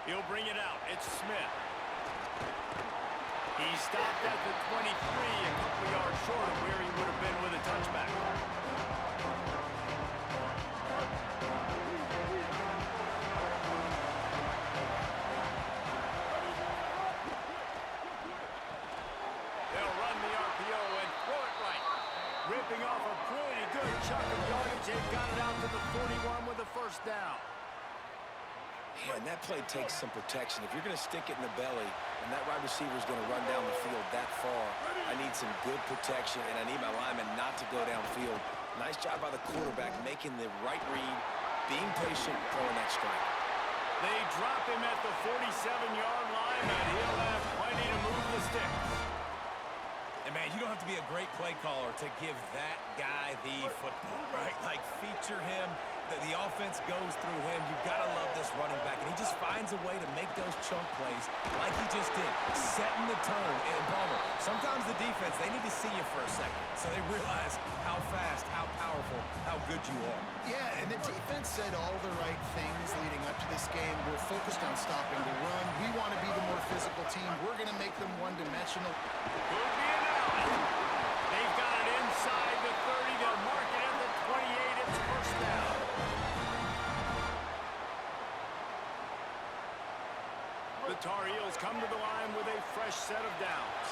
He'll bring it out. It's Smith. He stopped at the 23, a couple yards short of where he would have been with a touchback. They'll run the RPO and throw it right. Ripping off a pretty good chunk of yardage. They've got it out to the 41 with a first down. Man, that play takes some protection. If you're going to stick it in the belly and that wide receiver is going to run down the field that far, I need some good protection, and I need my lineman not to go downfield. Nice job by the quarterback making the right read, being patient, throwing that strike. They drop him at the 47-yard line, and he'll have plenty to move the sticks. And, man, you don't have to be a great play caller to give that guy the football, right? Like, feature him. The offense goes through him. You've got to love this running back. And he just finds a way to make those chunk plays like he just did, setting the tone. And, Palmer, sometimes the defense, they need to see you for a second so they realize how fast, how powerful, how good you are. Yeah, and the defense said all the right things leading up to this game. We're focused on stopping the run. We want to be the more physical team. We're going to make them one-dimensional. Could be an out. They've got it inside the 30. They'll mark it at the 28. It's first down. The Tar Heels come to the line with a fresh set of downs.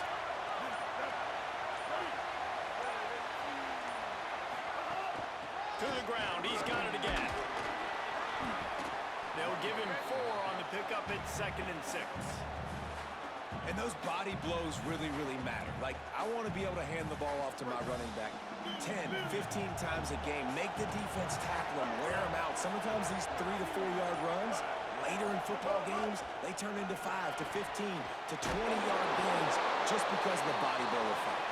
To the ground. He's got it again. They'll give him 4 on the pickup. It's 2nd and 6. And those body blows really, really matter. Like, I want to be able to hand the ball off to my running back 10, 15 times a game. Make the defense tackle him, wear him out. Sometimes these 3 to 4 yard runs, later in football games, they turn into 5 to 15 to 20-yard gains just because of the body blow effect.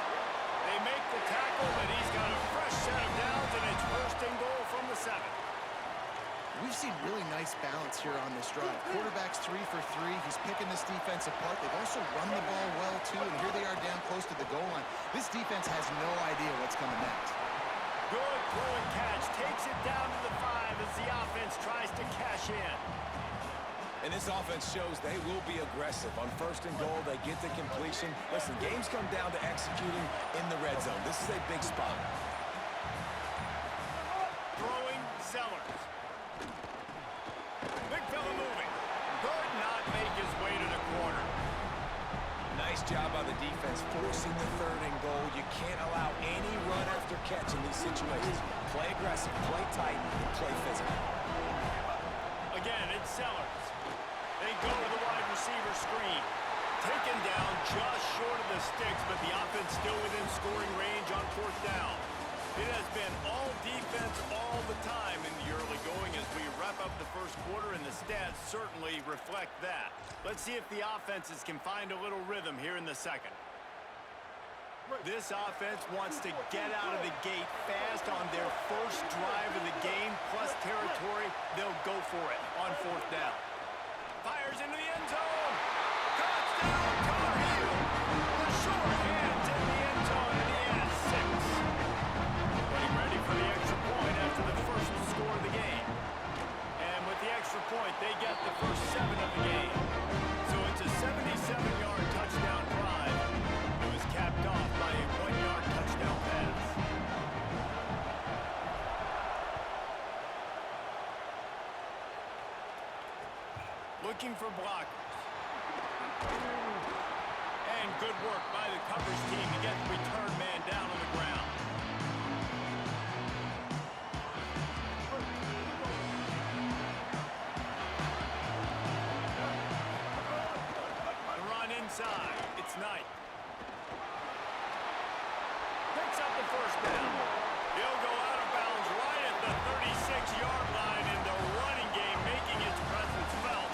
They make the tackle, but he's got a fresh set of downs, and it's 1st and goal from the 7. We've seen really nice balance here on this drive. Quarterback's 3 for 3. He's picking this defense apart. They've also run the ball well, too, and here they are down close to the goal line. This defense has no idea what's coming next. Good throw and catch. Takes it down to the 5 as the offense tries to cash in. And this offense shows they will be aggressive. On 1st and goal, they get the completion. Listen, games come down to executing in the red zone. This is a big spot. Throwing Sellers. Big fella moving. Could not make his way to the corner. Nice job by the defense forcing the 3rd and goal. You can't allow any run after catch in these situations. Play aggressive, play tight, and play physical. Again, it's Sellers. They go to the wide receiver screen. Taken down just short of the sticks, but the offense still within scoring range on 4th down. It has been all defense all the time in the early going as we wrap up the 1st quarter, and the stats certainly reflect that. Let's see if the offenses can find a little rhythm here in the 2nd. This offense wants to get out of the gate fast on their first drive of the game, plus territory. They'll go for it on 4th down. Fires into the end zone. Touchdown, Tar Heel. The short hands in the end zone, and he has 6. Getting ready for the extra point after the first score of the game. And with the extra point, they get the first 7 of the game. So it's a 77-yard touchdown drive. It was capped off by a 1-yard touchdown pass. Looking for blockers. And good work by the coverage team to get the return man down on the ground. The run inside. It's Knight. Picks up the first down. He'll go out of bounds right at the 36-yard line in the running game, making its presence felt.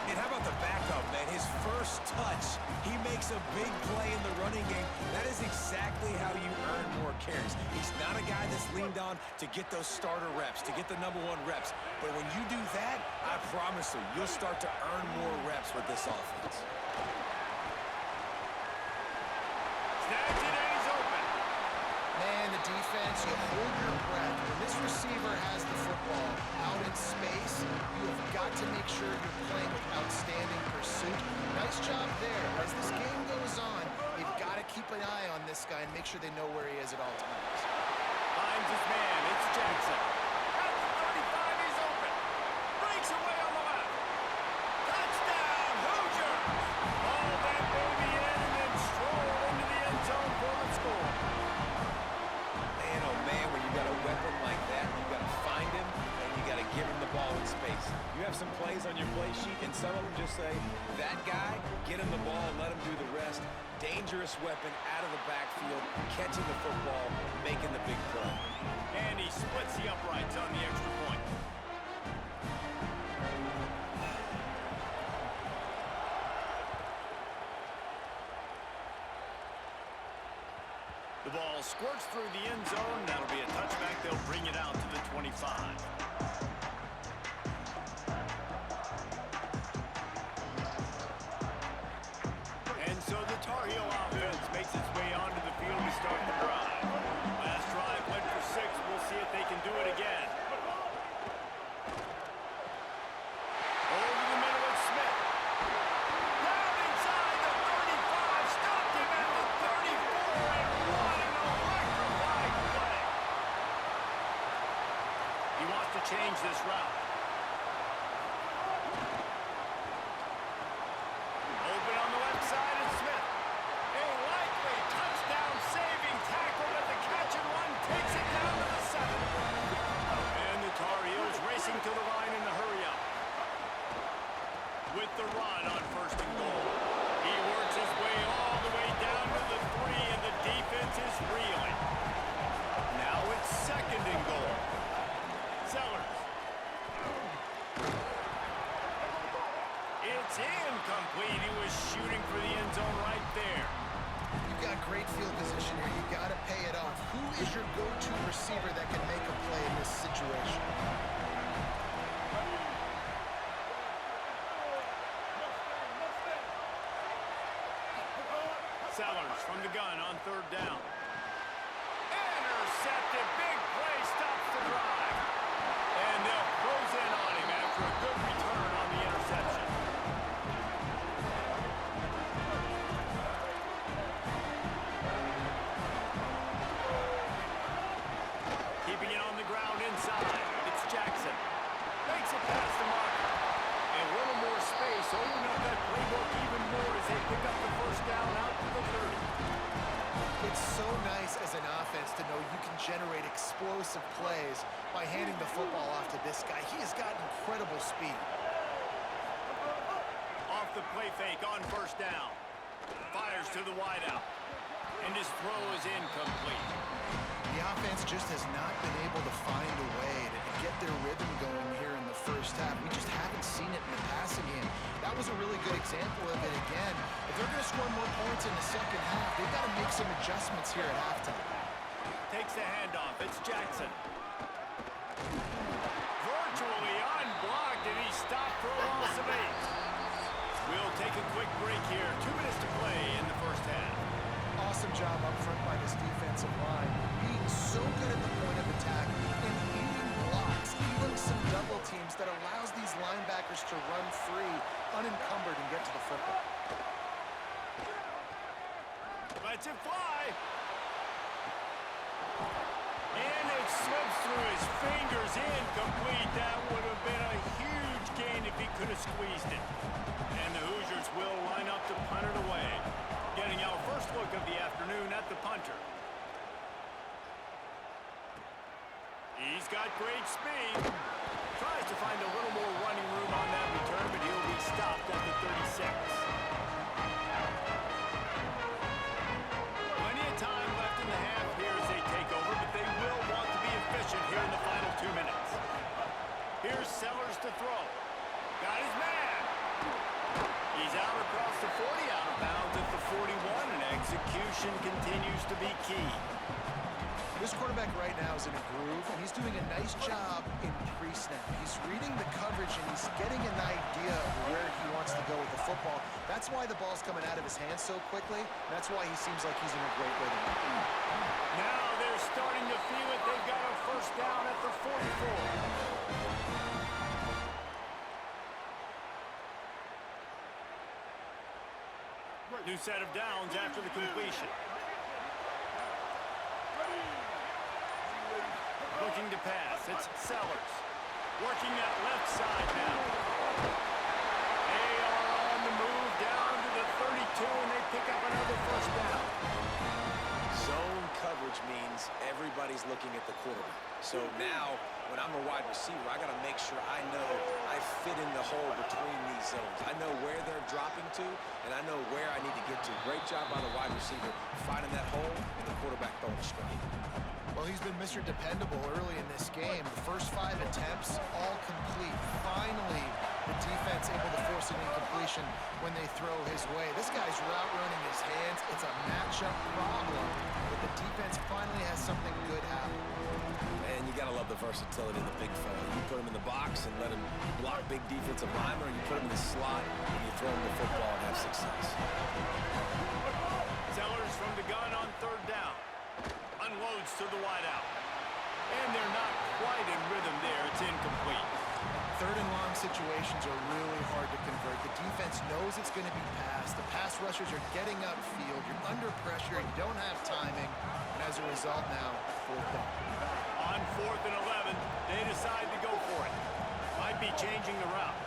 And how about the backup, man? His first touch, he makes a big play in the running game. That is exactly how you earn more carries. He's not a guy that's leaned on to get those starter reps, to get the #1 reps. But when you do that, I promise you, you'll start to earn more reps with this offense. Snags it and he's open. Man, the defense, you hold your breath. When this receiver has the football out in space, you have got to make sure you're playing keep an eye on this guy and make sure they know where he is at all times. Finds his man. It's Jackson. At the 35, he's open. Breaks away on the left. Touchdown, Hoosiers! Ball that baby in and then stroll into the end zone for the score. Man, oh man, when you got a weapon like that, you got to find him and you got to give him the ball in space. You have some plays on your play sheet, and some of them just say, that guy, get him the ball and let him do the rest. Dangerous weapon out of the backfield, catching the football, making the big play. And he splits the uprights on the extra point. The ball squirts through the end zone. That'll be a touchback. They'll bring it out to the 25. And so the Tar Heel offense makes its way onto the field to start the drive. Last drive went for 6. We'll see if they can do it again. Over the middle of Smith. Down inside the 35. Stopped him at the 34. And what an electrifying play. He wants to change this route. Open on the left side is Smith. A likely touchdown-saving tackle, but the catch and run takes it down to the 7. And the Tar Heels racing to the line in the hurry-up. With the run on 1st and goal. He works his way all the way down to the 3, and the defense is reeling. Now it's 2nd and goal. Sellers. It's incomplete. He was shooting for the end zone right there. You've got great field position here. You got to pay it off. Who is your go-to receiver that can make a play in this situation? Sellers from the gun on 3rd down. Intercepted. Big play stops the drive. And they'll close in on him after a good return on the interception. Keeping it on the ground inside. It's Jackson. Makes it past the mark. And a little more space. Open up that playbook even more as they pick up the 1st down out to the 30. It's so nice as an offense to know you can generate explosive plays by handing the football off to this guy. He has got incredible speed. Off the play fake on 1st down. Fires to the wideout. And his throw is incomplete. The offense just has not been able to find a way to get their rhythm going here in the 1st half. We just haven't seen it in the passing game. That was a really good example of it again. If they're going to score more points in the 2nd half, they've got to make some adjustments here at halftime. Takes the handoff. It's Jackson. Virtually unblocked, and he stopped for a loss of 8. We'll take a quick break here. 2 minutes to play in the 1st half. Awesome job up front by this defensive line. Being so good at the point of attack and eating blocks, eating some double teams that allows these linebackers to run free, unencumbered, and get to the football. Lets it fly. And it slips through his fingers. Incomplete. That would have been a huge gain if he could have squeezed it. And the Hoosiers will line up to punt it away. Getting our first look of the afternoon at the punter. He's got great speed. Tries to find a little more running room on that return, but he'll be stopped at the 36. Plenty of time left in the half here as they take over, but they will want to be efficient here in the final 2 minutes. Here's Sellers to throw. Got his man. He's out across the 40, out of bounds at the 41, and execution continues to be key. This quarterback right now is in a groove, and he's doing a nice job in pre-snap. He's reading the coverage, and he's getting an idea of where he wants to go with the football. That's why the ball's coming out of his hands so quickly. That's why he seems like he's in a great rhythm. Now they're starting to feel it. They've got a 1st down at the 44. New set of downs after the completion. looking to pass. It's Sellers. Working that left side now. They are on the move down to the 32, and they pick up another first down. Zone coverage means everybody's looking at the quarterback. So now, when I'm a wide receiver, I got to make sure I know I fit in the hole between these zones. I know where they're dropping to, and I know where I need to get to. Great job by the wide receiver finding that hole, and the quarterback throwing a strike. Well, he's been Mr. Dependable early in this game. The first 5 attempts, all complete. Finally, the defense able to force an incompletion when they throw his way. This guy's route running his hands. It's a matchup problem, but the defense finally has something good happen. And you got to love the versatility of the big fella. You put him in the box and let him block big defensive linemen, or you put him in the slot and you throw him the football and have success. Sellers from the gun on third down. Unloads to the wideout. And they're not quite in rhythm there. It's incomplete. Third and long situations are really hard to convert. The defense knows it's going to be passed. The pass rushers are getting upfield. You're under pressure. You don't have timing. And as a result now, fourth down. On 4th and 11, they decide to go for it. Might be changing the route.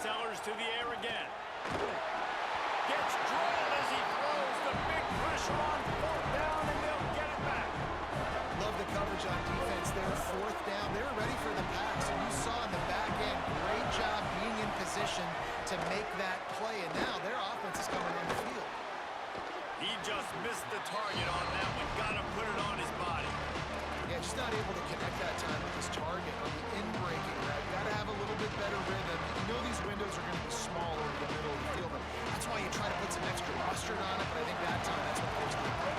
Sellers to the air again. Gets drilled as he throws. The big pressure on 4th down, and they'll get it back. Love the coverage on defense there. 4th down. They were ready for the pass. And you saw in the back end, great job being in position to make that play. And now their offense is coming on the field. He just missed the target on that one. Got to put it on his body. Yeah, just not able to connect that time with his target on the in-breaking route. Got to have a little bit better rhythm. You know these windows are going to be smaller in the middle of the field. That's why you try to put some extra mustard on it, but I think that time that's what forced the play.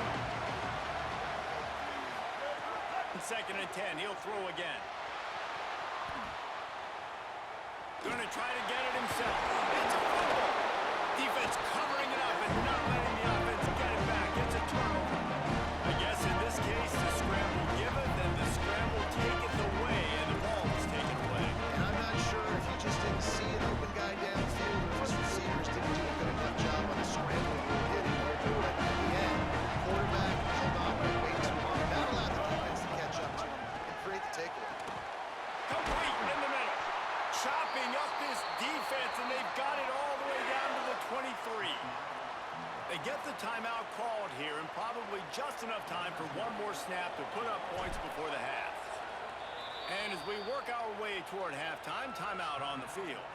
2nd and 10, he'll throw again. Gonna try to get it himself. It's a fumble. Defense covering it up and not letting the offense get it back. It's a turnover. I guess in this case, the scramble given, then the scramble taken away, and the ball was taken away. And I'm not sure if he just didn't see an open guy downfield or if his receivers didn't do a good enough job on the scramble he did in order to it. At the end, quarterback held on way too long. That allowed the defense to catch up to him and create the takeaway. Complete in the middle. Chopping up this defense, and they've got it all the way down to the 23. They get the timeout called here, and probably just enough time for one more snap to put up points before the half. And as we work our way toward halftime, timeout on the field.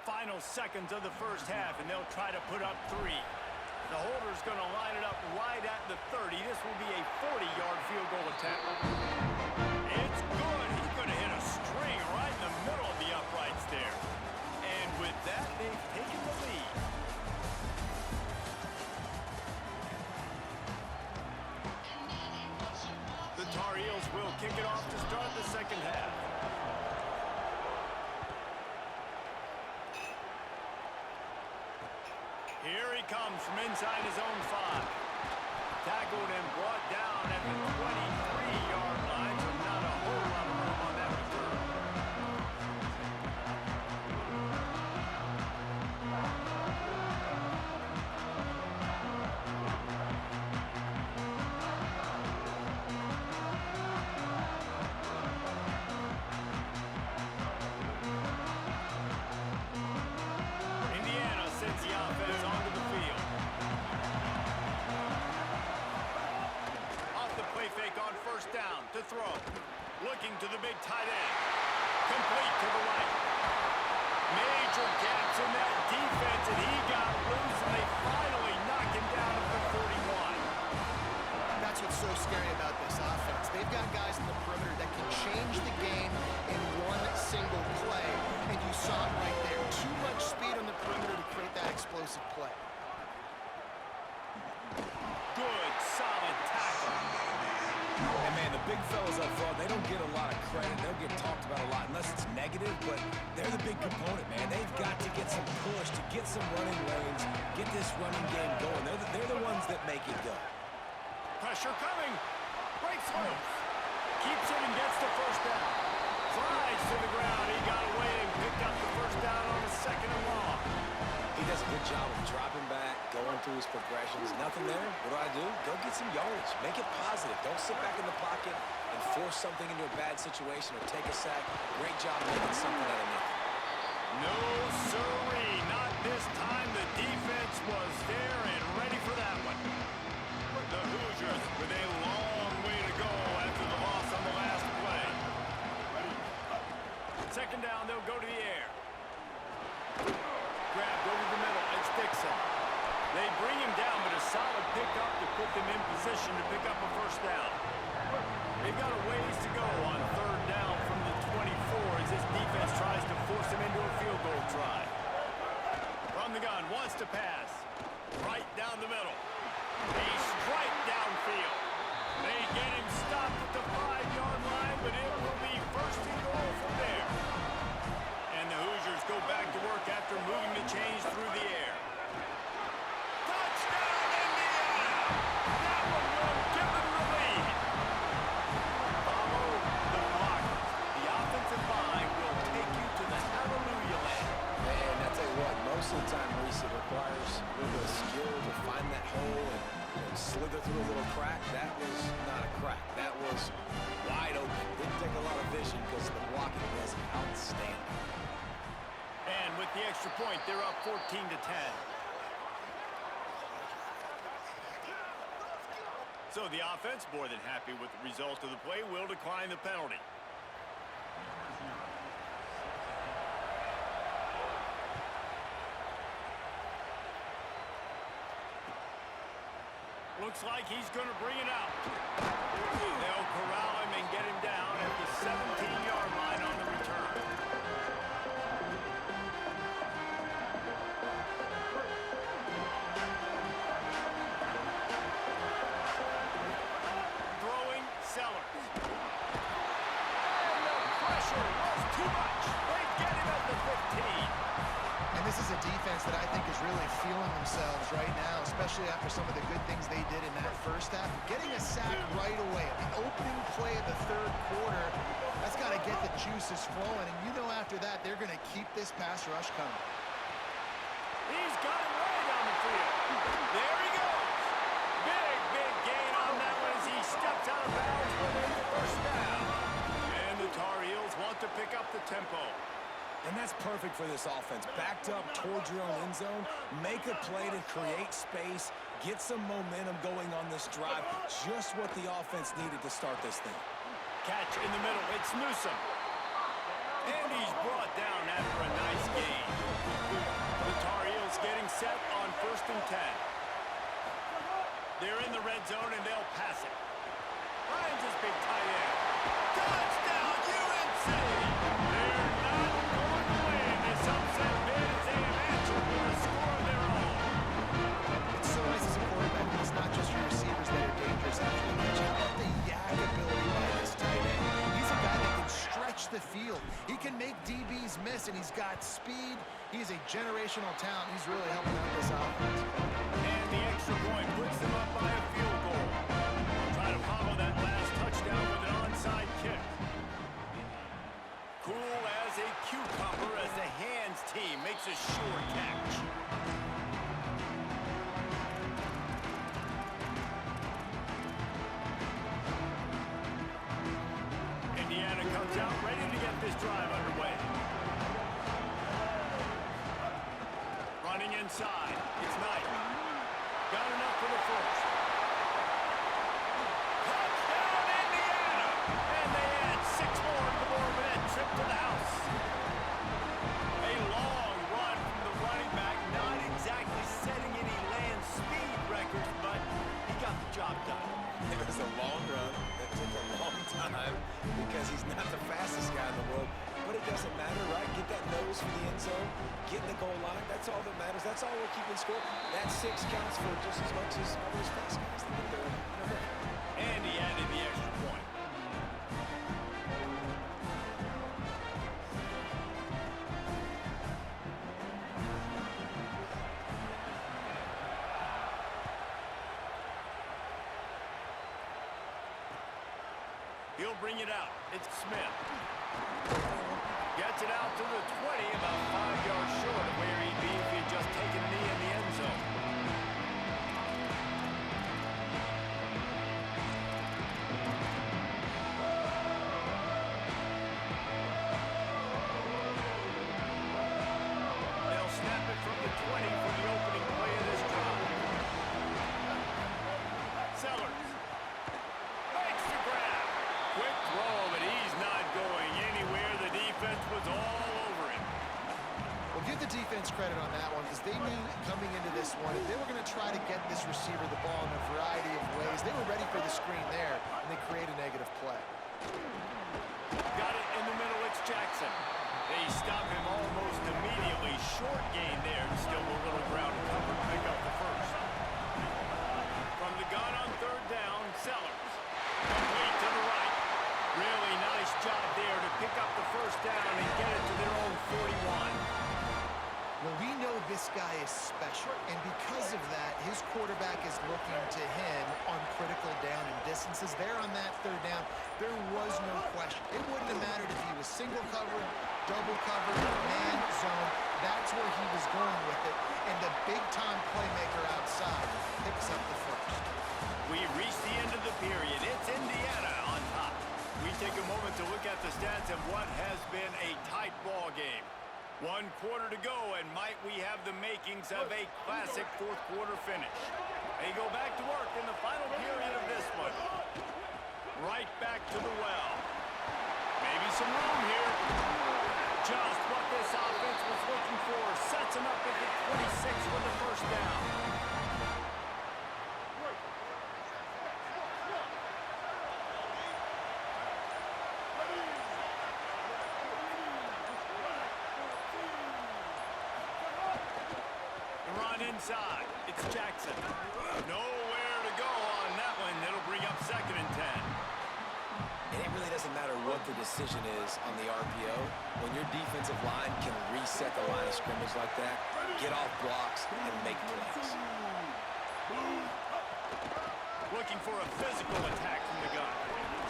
Final seconds of the first half, and they'll try to put up 3. The holder's going to line it up right at the 30. This will be a 40-yard field goal attempt. It's good. He's going to hit a string right in the middle of the uprights there. And with that, they've taken the lead. The Tar Heels will kick it off to start the second half. Here he comes from inside his own 5. Tackled and brought down at the 23-yard line, so not a whole lot of room on that return. Indiana sends the offense onto the field. Off the play fake on first down to throw. Looking to the big tight end. Complete to the right. Major gaps in that defense, and he got loose, and they finally knock him down at the 41. That's what's so scary about this offense. They've got guys in the perimeter that can change the game in one single play, and you saw it right there. Too much speed on the perimeter to create that explosive play. Good, solid tackle. And man, the big fellas up front, they don't get a lot of credit. They'll get talked about a lot unless it's negative, but they're the big component, man. They've got to get some push, to get some running lanes, get this running game going. They're the ones that make it go. Pressure coming. Breaks loose. Keeps it and gets the first down. Slides to the ground. He got away and picked up the first down on the second and long. He does a good job of dropping back, going through his progressions. Nothing there. What do? Go get some yardage. Make it positive. Don't sit back in the pocket and force something into a bad situation or take a sack. Great job making something out of nothing. No, sirree. Not this time. The defense was there and ready for that one. The Hoosiers with a long way to go after the loss on the last play. Second down, they'll go to the air. Grabbed over the middle. It's Dixon. They bring him down, but a solid pickup to put them in position to pick up a first down. They've got a ways to go on third down from the 24 as this defense tries to force him into a field goal try. From the gun, wants to pass. Right down the middle. A strike downfield. They get him stopped at the 5-yard line, but it will be first and goal from there. And the Hoosiers go back to work after moving the chains through the air. Touchdown, Indiana! That one will give them the lead. Follow the blockers. The offensive line will take you to the hallelujah land. Man, I tell you what, most of the time, Reese, it requires a little bit of skill to find that hole and slither through a little crack. That was not a crack. That was wide open. Didn't take a lot of vision because the blocking was outstanding. And with the extra point, they're up 14-10. So the offense, more than happy with the result of the play, will decline the penalty. Looks like he's going to bring it out. They'll corral him and get him down at the 17-yard line on the return. Throwing Sellers. And the pressure was too much. They get him at the 15. And this is a defense that I think is really feeling themselves right now, especially after some of the good things they did in that first half. Getting a sack right away at the opening play of the third quarter, that's got to get the juices flowing. And you know after that, they're going to keep this pass rush coming. He's got it way down the field. There he goes. Big gain on that one as he steps out of bounds for the first down. And the Tar Heels want to pick up the tempo. And that's perfect for this offense. Backed up towards your own end zone, make a play to create space, get some momentum going on this drive. Just what the offense needed to start this thing. Catch in the middle. It's Newsome. And he's brought down after a nice gain. The Tar Heels getting set on 1st and 10. They're in the red zone, and they'll pass it. Finds his big tight end. Touchdown, UNC! They're not going to win this upset bid as they have answered with a score of their own. It's so nice as a quarterback when it's not just your receivers that are dangerous after the catch. How about the yak ability by this tight end? He's a guy that can stretch the field. He can make DBs miss, and he's got speed. He's a generational talent. He's really helping out this offense. And the extra point puts them up by a field goal. Try to follow that last touchdown with an onside kick. Cool as a cucumber as the hands team makes a sure catch. Indiana comes out ready to get this drive underway. Running inside. It's Knight. Got enough for the first. Touchdown, Indiana! And they add 6 more to the board with that trip to the house. A long run from the running back, not exactly setting any land speed records, but he got the job done. It was a long run that took a long time because he's not the fastest guy in the world. But it doesn't matter, right? Get that nose for the end zone, get in the goal line. That's all that matters. That's all we're keeping score. That 6 counts for just as much as all those fast guys that get there. And he added the extra point. He'll bring it out. It's Smith. Gets it out to the 20, about 5 yards short of where he'd be if he had just taken a knee in the end zone. They'll snap it from the 20 for the opening play of this drive. Sellers makes the grab. Quick throw, but he's not going anywhere. The defense was all over him. Well, give the defense credit on that one because they knew coming into this one, if they were going to try to get this receiver the ball in a variety of ways, they were ready for the screen there, and they create a negative play. Got it in the middle, it's Jackson. They stop him almost immediately. Short gain there, still a little ground to cover to pick up the first. From the gun on third down, Sellers. Complete to the right. Really nice job there to pick up the first down and get it to their own 41. Well, we know this guy is special, and because of that, his quarterback is looking to him on critical down and distances. There on that third down, there was no question. It wouldn't have mattered if he was single covered, double covered, man zone. That's where he was going with it, and the big-time playmaker outside picks up the first. We reached the end of the period. It's Indiana on top. We take a moment to look at the stats of what has been a tight ball game. 1 quarter to go, and might we have the makings of a classic fourth-quarter finish. They go back to work in the final period of this one. Right back to the well. Maybe some room here. Just what this offense was looking for. Sets him up at the 26 with the first down. Inside, it's Jackson. Nowhere to go on that one. It'll bring up 2nd and 10. And it really doesn't matter what the decision is on the RPO. When your defensive line can reset the line of scrimmage like that, get off blocks, and make plays. Looking for a physical attack from the gun.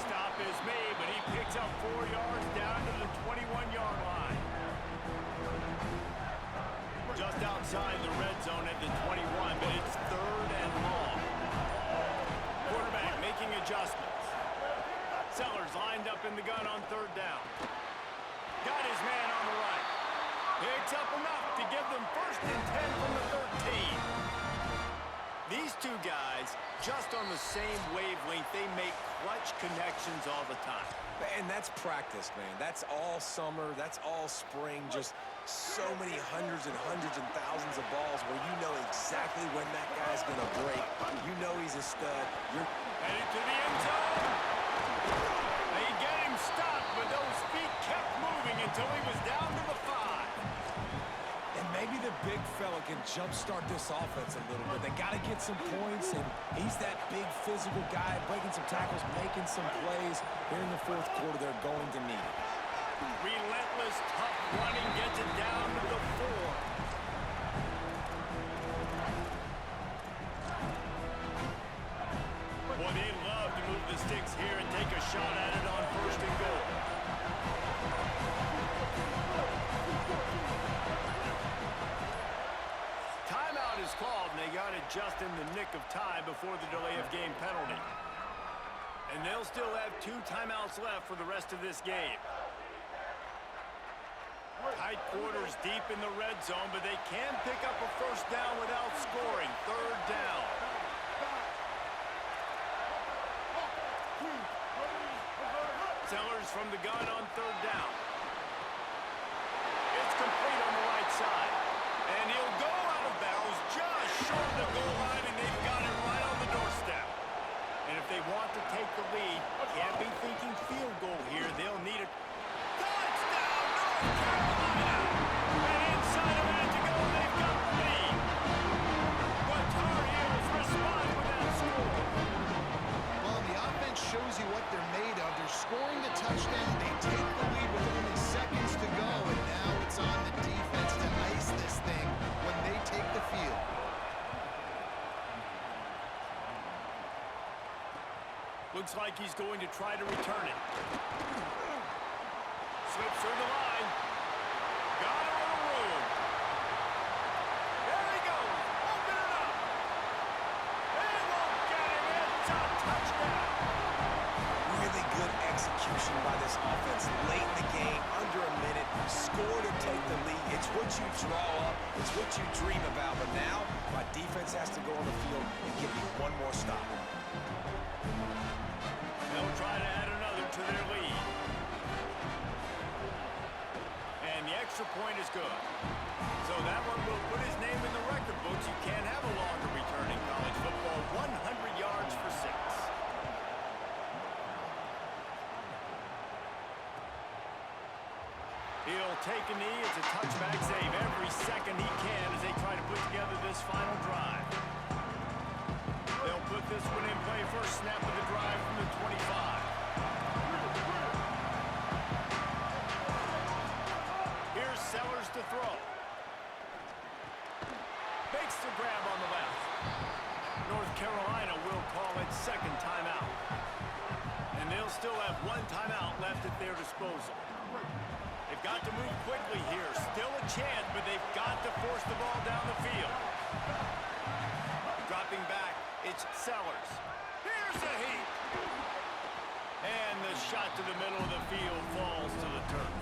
Stop is made, but he picks up 4 yards down to the 21-yard line. Just outside the red zone at the 21, but it's 3rd and long. Quarterback making adjustments. Sellers lined up in the gun on 3rd down. Got his man on the right. Picks up enough to give them 1st and 10 from the 13. These two guys, just on the same wavelength, they make clutch connections all the time. And that's practice, man. That's all summer. That's all spring. Just so many hundreds and thousands of balls where you know exactly when that guy's going to break. You know he's a stud. You're headed to the end zone. They get him stopped, but those feet kept moving until he was down to the 5. And maybe the big fella can jumpstart this offense a little bit. They got to get some points, and he's that big physical guy, breaking some tackles, making some plays. Here in the 4th quarter, they're going to need it. Relentless, tough running gets it down to the 4. Well, they'd love to move the sticks here and take a shot at it on 1st and goal. Timeout is called, and they got it just in the nick of time before the delay of game penalty. And they'll still have 2 timeouts left for the rest of this game. Tight quarters deep in the red zone, but they can pick up a 1st down without scoring. 3rd down. Sellers from the gun on 3rd down. It's complete on the right side. And he'll go out of bounds just short of the goal line, and they've got it right on the doorstep. And if they want to take the lead, can't be thinking field goal here. They'll need it. Touchdown, North Carolina! And inside a minute to go, they've got the lead. But Tar Heels respond with that score. Well, the offense shows you what they're made of. They're scoring the touchdown. They take the lead with only seconds to go, and now it's on the defense to ice this thing when they take the field. Looks like he's going to try to return it. slips through the line. Got a little room. There he goes. Open it up. They won't get him. It's a touchdown. Really good execution by this offense late in the game, under a minute, score to take the lead. It's what you draw up, it's what you dream about, but now my defense has to go on the field and give me one more stop. They'll try to add another to their lead. And the extra point is good. So that one will put his name in the record books. You can't have a longer return in college football. 100 yards for 6. He'll take a knee. It's a touchback save every second he can as they try to put together this final drive. They'll put this one in play. First snap of the drive from the 25. Here's Sellers to throw. Makes the grab on the left. North Carolina will call it second timeout. And they'll still have one timeout left at their disposal. They've got to move quickly here. Still a chance, but they've got to force the ball down the field. Dropping back, it's Sellers. Here's a heat. And the shot to the middle of the field falls to the turf.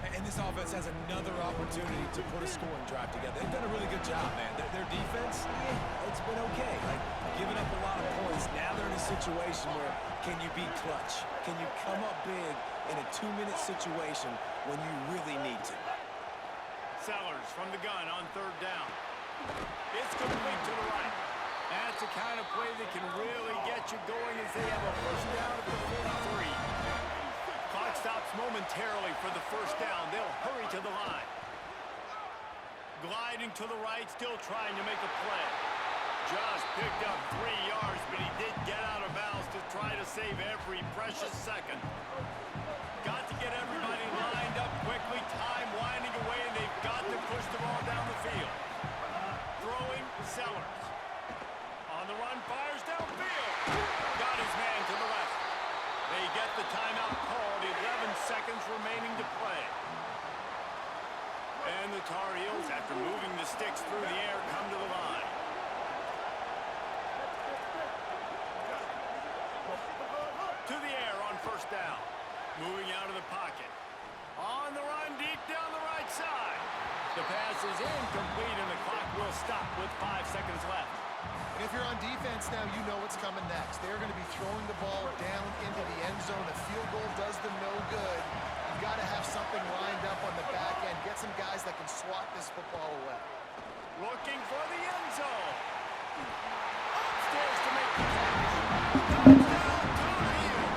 And this offense has another opportunity to put a scoring drive together. They've done a really good job, man. Their defense, it's been okay. Like, giving up a lot of points. Now they're in a situation where can you be clutch? Can you come up big in a 2-minute situation when you really need to? Sellers from the gun on third down. It's complete to the right. That's the kind of play that can really get you going as they have a first down at the 43. Clock stops momentarily for the first down. They'll hurry to the line. Gliding to the right, still trying to make a play. Just picked up 3 yards, but he did get out of bounds to try to save every precious second. Got to get everybody lined up quickly, time winding away, and they've got to push the ball down the field. Throwing Sellers. On the run, fires downfield. Got his man to the left. They get the timeout called, 11 seconds remaining to play. And the Tar Heels, after moving the sticks through the air, come to the line. To the air on first down. Moving out of the pocket. On the run, deep down the right side. The pass is incomplete, and the clock will stop with 5 seconds left. And if you're on defense now, you know what's coming next. They're going to be throwing the ball down into the end zone. A field goal does them no good. You've got to have something lined up on the back end. Get some guys that can swat this football away. Looking for the end zone. Upstairs to make the catch. Touchdown, Tar Heels.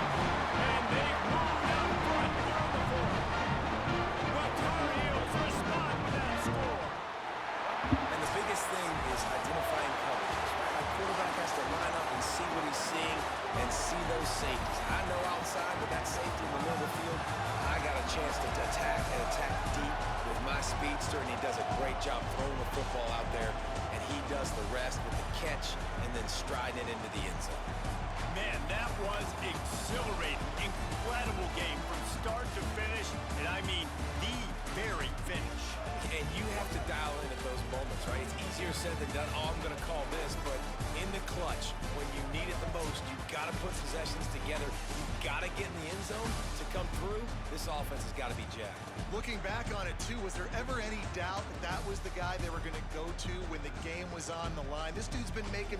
And they've moved out front here on the fourth. The Tar Heels respond with that score. And the biggest thing is identifying coverages. My quarterback has to line up and see what he's seeing and see those safeties. I know outside with that safety in the middle of the field, I got a chance to attack and attack deep with my speedster, and he does a great job throwing the football out there, and he does the rest with the catch and then striding it into the end zone. Man, that was exhilarating. Incredible game from start to finish, and I mean the very finish. And you have to dial in at those moments, right? It's easier said than done. Oh, I'm going to call this, but in the clutch, when you need it the most, you've got to put possessions together. You've got to get in the end zone to come through. This offense has got to be jacked. Looking back on it, too, was there ever any doubt that that was the guy they were going to go to when the game was on the line? This dude's been making